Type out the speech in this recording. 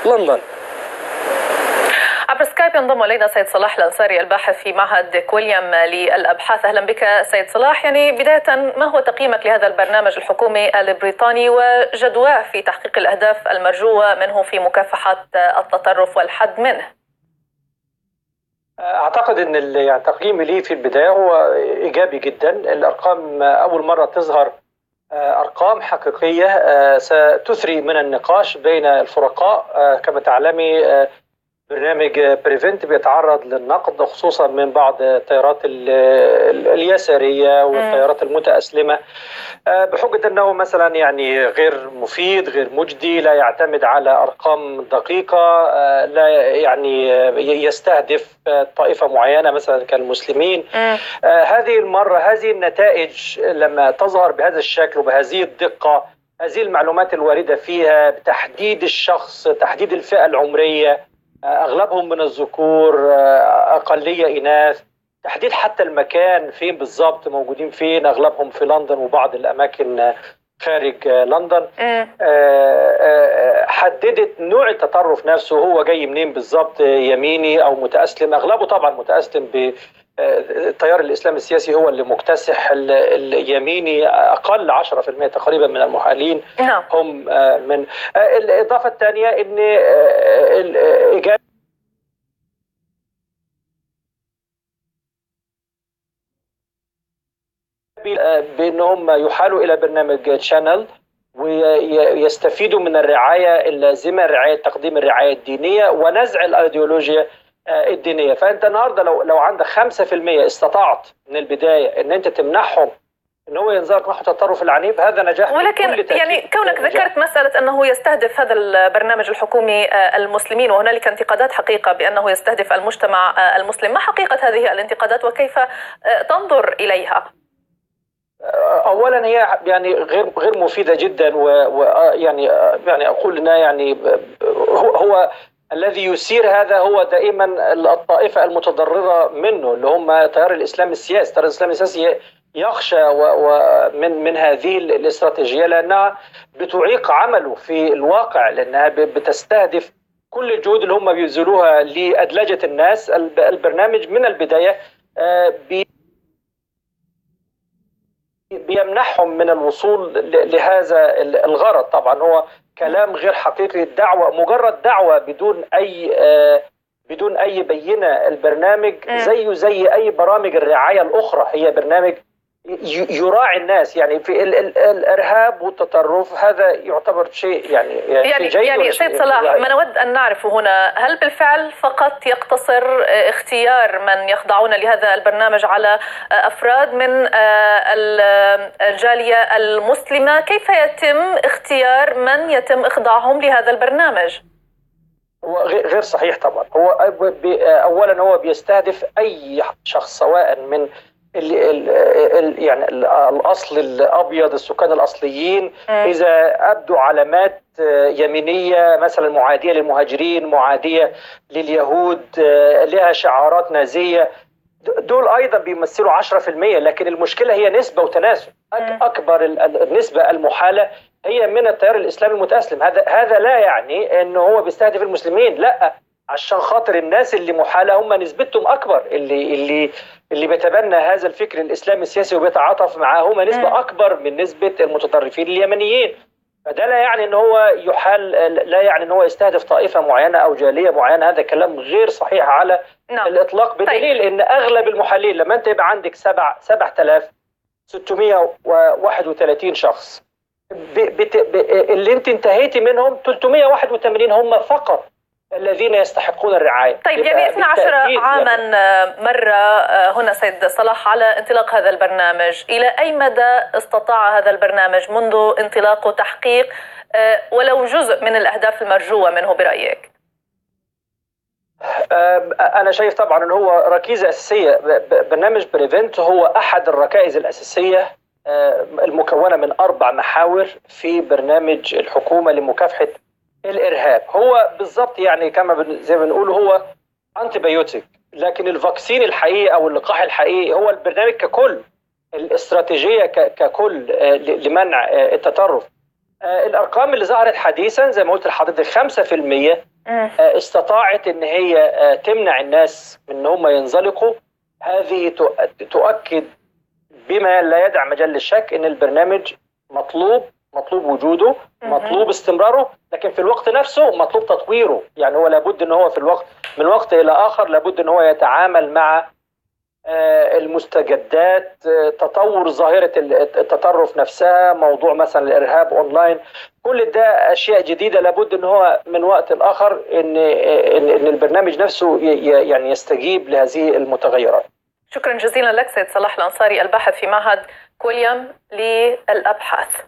لندن. عبر سكايب ينضم الينا سيد صلاح الانصاري الباحث في معهد كويليام للابحاث. اهلا بك سيد صلاح. يعني بدايه، ما هو تقييمك لهذا البرنامج الحكومي البريطاني وجدواه في تحقيق الاهداف المرجوه منه في مكافحه التطرف والحد منه؟ اعتقد ان يعني تقييمي ليه في البدايه هو ايجابي جدا. الارقام اول مره تظهر ارقام حقيقيه ستثري من النقاش بين الفرقاء. كما تعلمي برنامج بريفنت بيتعرض للنقد خصوصا من بعض التيارات اليسارية والتيارات المتأسلمة بحجة أنه مثلا يعني غير مفيد، غير مجدي، لا يعتمد على أرقام دقيقة، لا يعني يستهدف طائفة معينة مثلا كالمسلمين. هذه المرة هذه النتائج لما تظهر بهذا الشكل وبهذه الدقة، هذه المعلومات الواردة فيها بتحديد الشخص، تحديد الفئة العمرية، أغلبهم من الذكور، أقلية إناث، تحديد حتى المكان فين بالضبط موجودين فين، أغلبهم في لندن وبعض الأماكن خارج لندن. حددت نوع التطرف نفسه، هو جاي منين بالضبط، يميني أو متأسلم. أغلبه طبعا متأسلم التيار الإسلامي السياسي هو اللي مكتسح. اليميني أقل 10% تقريبا من المحالين هم من. الإضافة الثانية أن الإجابة بأنهم يحالوا إلى برنامج تشانل ويستفيدوا من الرعاية اللازمة، تقديم الرعاية الدينية ونزع الأيديولوجيا الدينية. فأنت النهاردة لو عندك 5% استطعت من البداية أن أنت تمنحهم أن هو ينزلق نحو التطرف العنيف، هذا نجاح. ولكن يعني كونك ذكرت مسألة أنه يستهدف هذا البرنامج الحكومي المسلمين، وهنالك انتقادات حقيقة بأنه يستهدف المجتمع المسلم، ما حقيقة هذه الانتقادات وكيف تنظر إليها؟ اولا هي يعني غير مفيده جدا، ويعني اقول انها يعني هو الذي يثير هذا هو دائما الطائفه المتضرره منه اللي هم تيار الاسلام السياسي. التيار الاسلامي السياسي يخشى من هذه الاستراتيجيه لانها بتعيق عمله في الواقع، لانها بتستهدف كل الجهود اللي هم بيبذلوها لادلجه الناس. البرنامج من البدايه بيمنحهم من الوصول لهذا الغرض. طبعا هو كلام غير حقيقي، الدعوة مجرد دعوة بدون أي بينة. البرنامج زي أي برامج الرعاية الأخرى، هي برنامج يراعي الناس. يعني في الإرهاب والتطرف هذا يعتبر شيء يعني سيد صلاح، ما نود أن نعرفه هنا، هل بالفعل فقط يقتصر اختيار من يخضعون لهذا البرنامج على أفراد من الجالية المسلمة؟ كيف يتم اختيار من يتم إخضاعهم لهذا البرنامج؟ هو غير صحيح طبعا. هو أولا هو بيستهدف أي شخص سواء من يعني الأصل الأبيض، السكان الأصليين، إذا أبدوا علامات يمينية مثلا معادية للمهاجرين، معادية لليهود، لها شعارات نازية، دول أيضا بيمثلوا 10%. لكن المشكلة هي نسبة وتناسب. أكبر النسبة المحالة هي من التيار الإسلامي المتأسلم. هذا لا يعني أنه هو بيستهدف المسلمين، لا، عشان خاطر الناس اللي محالة هم نسبتهم أكبر، اللي بيتبنى هذا الفكر الإسلامي السياسي وبيتعاطف معاه هم نسبة أكبر من نسبة المتطرفين اليمنيين. فده لا يعني أنه هو يحال، لا يعني أنه هو يستهدف طائفة معينة أو جالية معينة. هذا كلام غير صحيح على الإطلاق، بدليل أن أغلب المحالين لما أنت يبقى عندك 7631 شخص، اللي أنت انتهيتي منهم 381 هم فقط الذين يستحقون الرعاية. طيب، يعني 12 عاما مر هنا سيد صلاح على انطلاق هذا البرنامج، إلى أي مدى استطاع هذا البرنامج منذ انطلاقه تحقيق ولو جزء من الأهداف المرجوة منه برأيك؟ أنا شايف طبعا أنه هو ركيزة أساسية. برنامج بريفنت هو أحد الركائز الأساسية المكونة من 4 محاور في برنامج الحكومة لمكافحة الإرهاب. هو بالضبط يعني كما زي ما بنقول هو أنتيبيوتيك، لكن الفاكسين الحقيقي أو اللقاح الحقيقي هو البرنامج ككل، الاستراتيجية ككل لمنع التطرف. الأرقام اللي ظهرت حديثا زي ما قلت لحضرتك 5% استطاعت ان هي تمنع الناس من ان هم ينزلقوا. هذه تؤكد بما لا يدع مجال للشك ان البرنامج مطلوب وجوده، مطلوب استمراره، لكن في الوقت نفسه مطلوب تطويره. يعني هو لابد ان هو في الوقت من وقت الى اخر لابد ان هو يتعامل مع المستجدات، تطور ظاهرة التطرف نفسها، موضوع مثلا الإرهاب أونلاين، كل ده أشياء جديدة لابد أن هو من وقت لآخر إن البرنامج نفسه يعني يستجيب لهذه المتغيرات. شكرا جزيلا لك سيد صلاح الأنصاري، الباحث في معهد كوليام للأبحاث.